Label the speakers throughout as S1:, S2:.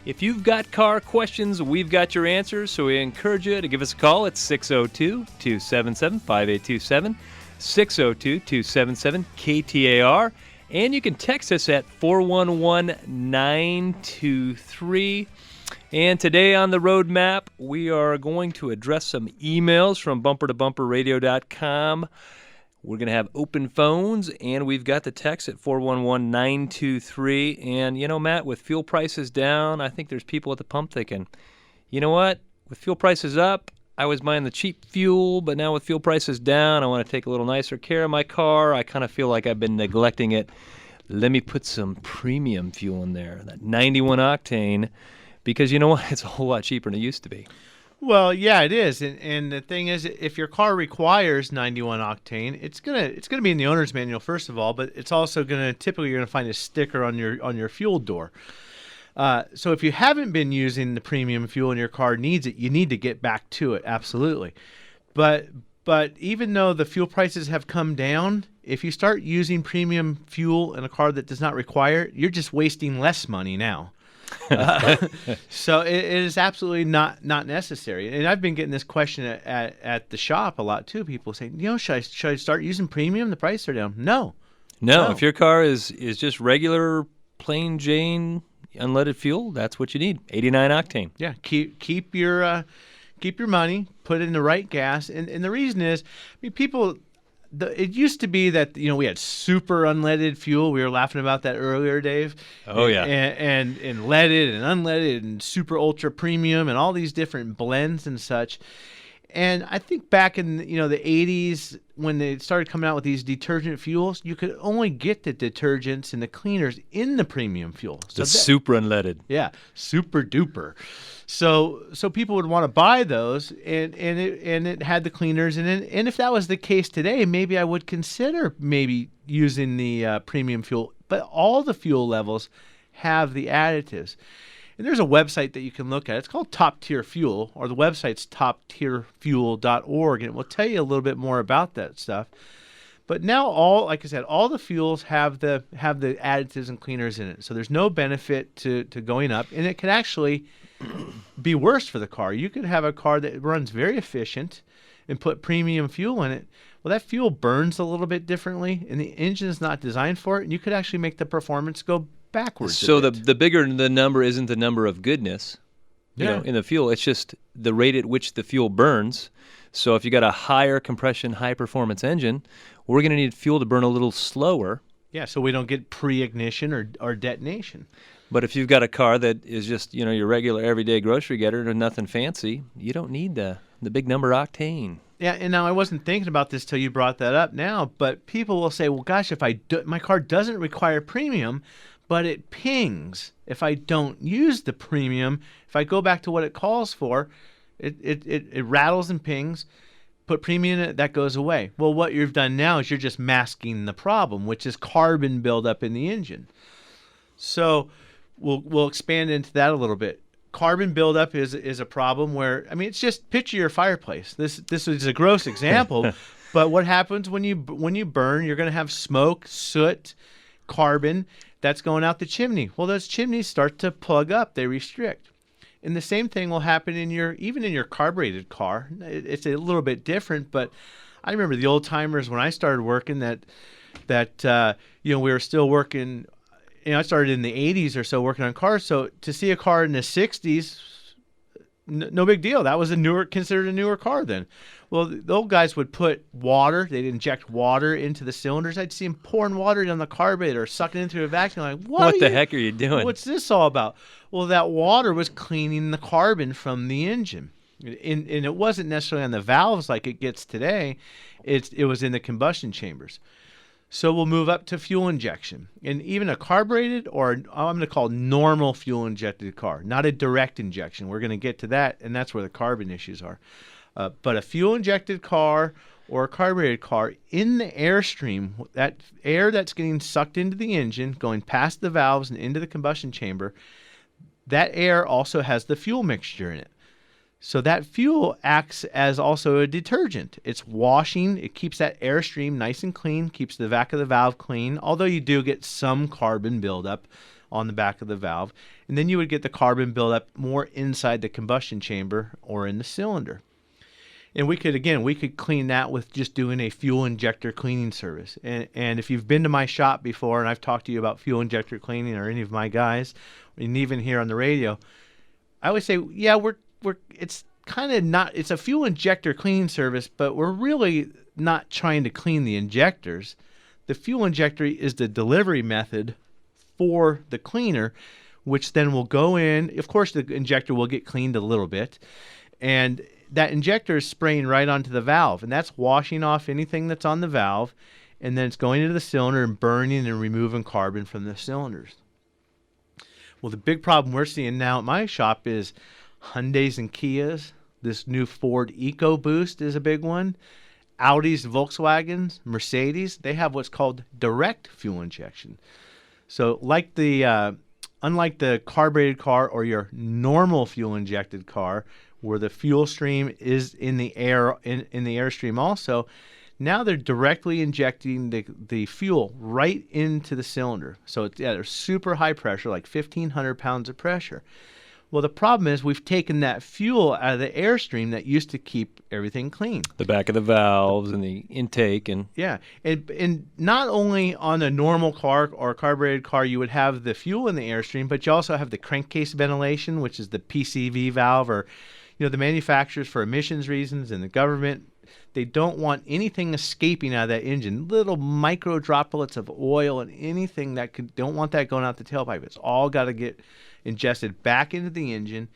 S1: If you've got car questions, we've got your answers, so we encourage you to give us a call at 602-277-5827, 602-277-KTAR, and you can text us at 411-923. And today on the roadmap, we are going to address some emails from bumpertobumperradio.com. We're going to have open phones, and we've got the text at 411-923. And, Matt, with fuel prices down, I think there's people at the pump thinking, you know what? With fuel prices up, I was buying the cheap fuel, but now with fuel prices down, I want to take a little nicer care of my car. I kind of feel like I've been neglecting it. Let me put some premium fuel in there, that 91 octane, because you know what? It's a whole lot cheaper than it used to be.
S2: Well, yeah, it is, and the thing is, if your car requires 91 octane, it's gonna be in the owner's manual first of all, but it's also typically you're gonna find a sticker on your fuel door. So if you haven't been using the premium fuel and your car needs it, you need to get back to it, absolutely. But even though the fuel prices have come down, if you start using premium fuel in a car that does not require it, you're just wasting less money now. So it is absolutely not necessary. And I've been getting this question at the shop a lot too. People saying, should I start using premium? The prices are down. No.
S1: If your car is just regular plain Jane unleaded fuel, that's what you need. 89 octane.
S2: Yeah. Keep your money, put in the right gas, and the reason is, people. It used to be that we had super unleaded fuel. We were laughing about that earlier, Dave.
S1: Oh yeah,
S2: and leaded and unleaded and super ultra premium and all these different blends and such. And I think back in the 80s when they started coming out with these detergent fuels, you could only get the detergents and the cleaners in the premium fuel.
S1: So super unleaded.
S2: Yeah, super duper. So people would want to buy those, and it had the cleaners in it. And if that was the case today, maybe I would consider using the premium fuel. But all the fuel levels have the additives. And there's a website that you can look at. It's called Top Tier Fuel, or the website's toptierfuel.org, and it will tell you a little bit more about that stuff. But now like I said, all the fuels have the additives and cleaners in it. So there's no benefit to going up, and it could actually be worse for the car. You could have a car that runs very efficient and put premium fuel in it. Well, that fuel burns a little bit differently, and the engine is not designed for it, and you could actually make the performance go backwards.
S1: So the bigger the number isn't the number of goodness, in the fuel. It's just the rate at which the fuel burns. So if you got a higher compression, high performance engine, we're going to need fuel to burn a little slower.
S2: Yeah, so we don't get pre-ignition or detonation.
S1: But if you've got a car that is just your regular everyday grocery getter and nothing fancy, you don't need the big number octane.
S2: Yeah, and now I wasn't thinking about this till you brought that up now, but people will say, well, gosh, if my car doesn't require premium, but it pings if I don't use the premium. If I go back to what it calls for, it rattles and pings. Put premium in it, that goes away. Well, what you've done now is you're just masking the problem, which is carbon buildup in the engine. So we'll expand into that a little bit. Carbon buildup is a problem where, it's just picture your fireplace. This is a gross example, but what happens when you burn? You're going to have smoke, soot, carbon that's going out the chimney. Well, those chimneys start to plug up; they restrict. And the same thing will happen even in your carbureted car. It's a little bit different, but I remember the old timers when I started working that we were still working. I started in the 80s or so working on cars. So to see a car in the 60s, no big deal. That was considered a newer car then. Well, the old guys would put water. They'd inject water into the cylinders. I'd see them pouring water down the carburetor, sucking it through a vacuum. Like,
S1: what the heck are you doing?
S2: What's this all about? Well, that water was cleaning the carbon from the engine. And it wasn't necessarily on the valves like it gets today. It was in the combustion chambers. So we'll move up to fuel injection. And even a carbureted, or I'm going to call normal fuel injected car, not a direct injection. We're going to get to that, and that's where the carbon issues are. But a fuel injected car or a carbureted car, in the airstream, that air that's getting sucked into the engine, going past the valves and into the combustion chamber, that air also has the fuel mixture in it. So that fuel acts as also a detergent. It's washing. It keeps that airstream nice and clean, keeps the back of the valve clean, although you do get some carbon buildup on the back of the valve. And then you would get the carbon buildup more inside the combustion chamber or in the cylinder. And we could clean that with just doing a fuel injector cleaning service. And if you've been to my shop before and I've talked to you about fuel injector cleaning, or any of my guys, and even here on the radio, I always say, yeah, it's kind of not, it's a fuel injector cleaning service, but we're really not trying to clean the injectors. The fuel injector is the delivery method for the cleaner, which then will go in. Of course, the injector will get cleaned a little bit, and that injector is spraying right onto the valve, and that's washing off anything that's on the valve, and then it's going into the cylinder and burning and removing carbon from the cylinders. Well, the big problem we're seeing now at my shop is Hyundais and Kias. This new Ford EcoBoost is a big one. Audis, Volkswagens, Mercedes, they have what's called direct fuel injection. So unlike the carbureted car or your normal fuel injected car, where the fuel stream is in the air in the airstream also, now they're directly injecting the fuel right into the cylinder. So they're super high pressure, like 1,500 pounds of pressure. Well, the problem is we've taken that fuel out of the airstream that used to keep everything clean.
S1: The back of the valves and the intake. And
S2: yeah, and not only on a normal car or a carbureted car you would have the fuel in the airstream, but you also have the crankcase ventilation, which is the PCV valve, or the manufacturers, for emissions reasons, and the government, they don't want anything escaping out of that engine. Little micro droplets of oil and anything don't want that going out the tailpipe. It's all got to get ingested back into the engine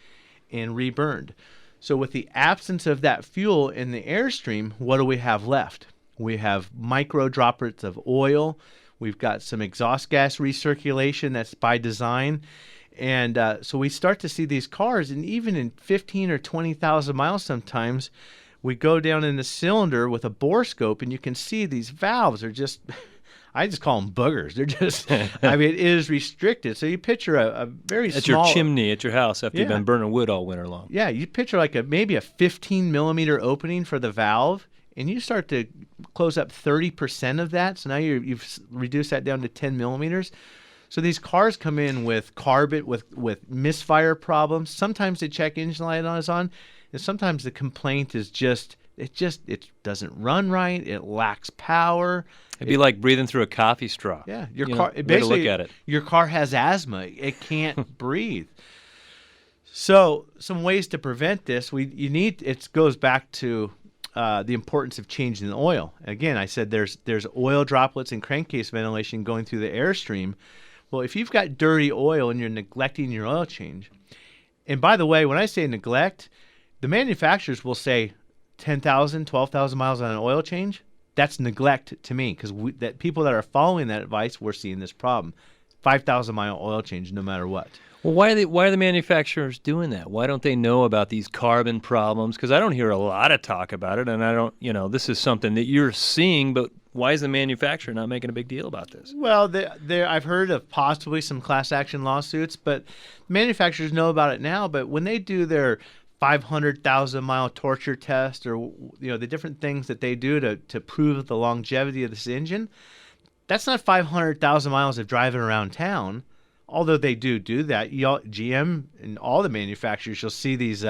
S2: and reburned. So with the absence of that fuel in the airstream, what do we have left? We have micro droplets of oil. We've got some exhaust gas recirculation that's by design. And so we start to see these cars, and even in 15 or 20,000 miles sometimes, we go down in the cylinder with a bore scope, and you can see these valves are just, I just call them boogers. They're just, I mean, it is restricted. So you picture a very
S1: at
S2: small...
S1: your chimney at your house after you've been burning wood all winter long.
S2: Yeah, you picture like maybe a 15 millimeter opening for the valve, and you start to close up 30% of that. So now you've reduced that down to 10 millimeters. So these cars come in with carbon, with misfire problems. Sometimes the check engine light is on, and sometimes the complaint is it doesn't run right. It lacks power.
S1: It'd be like breathing through a coffee straw.
S2: Yeah,
S1: way to look at it.
S2: Your car has asthma. It can't breathe. So some ways to prevent this. It goes back to the importance of changing the oil. Again, I said there's oil droplets and crankcase ventilation going through the airstream. Well, if you've got dirty oil and you're neglecting your oil change, and by the way, when I say neglect, the manufacturers will say 10,000, 12,000 miles on an oil change. That's neglect to me, because that people that are following that advice, we're seeing this problem. 5,000 mile oil change no matter what.
S1: Well, why are the manufacturers doing that? Why don't they know about these carbon problems? Because I don't hear a lot of talk about it, and I don't, this is something that you're seeing, but why is the manufacturer not making a big deal about this?
S2: Well, I've heard of possibly some class action lawsuits, but manufacturers know about it now. But when they do their 500,000 mile torture test, or the different things that they do to prove the longevity of this engine, that's not 500,000 miles of driving around town. Although they do that, GM and all the manufacturers, you'll see these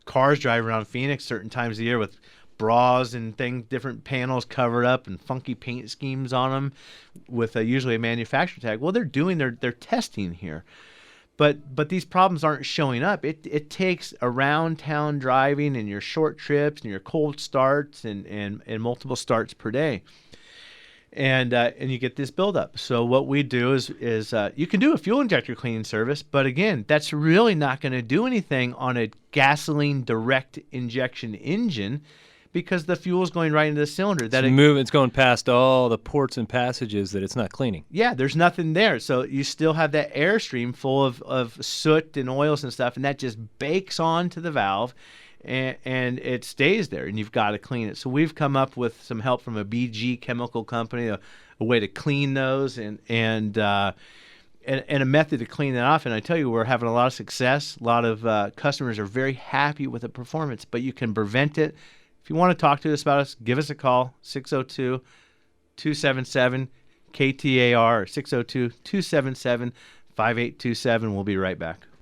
S2: cars drive around Phoenix certain times of the year with bras and different panels covered up and funky paint schemes on them with usually a manufacturer tag. Well, they're doing their testing here. But these problems aren't showing up. It takes around town driving and your short trips and your cold starts and multiple starts per day. And you get this buildup. So what we do is you can do a fuel injector cleaning service, but again, that's really not going to do anything on a gasoline direct injection engine, because the fuel is going right into the cylinder.
S1: It's going past all the ports and passages that it's not cleaning.
S2: Yeah, there's nothing there. So you still have that airstream full of soot and oils and stuff, and that just bakes onto the valve, and it stays there, and you've got to clean it. So we've come up with some help from a BG chemical company, a way to clean those, and a method to clean that off. And I tell you, we're having a lot of success. A lot of customers are very happy with the performance, but you can prevent it. If you want to talk to us about us, give us a call, 602-277-KTAR, or 602-277-5600. 5827. We'll be right back.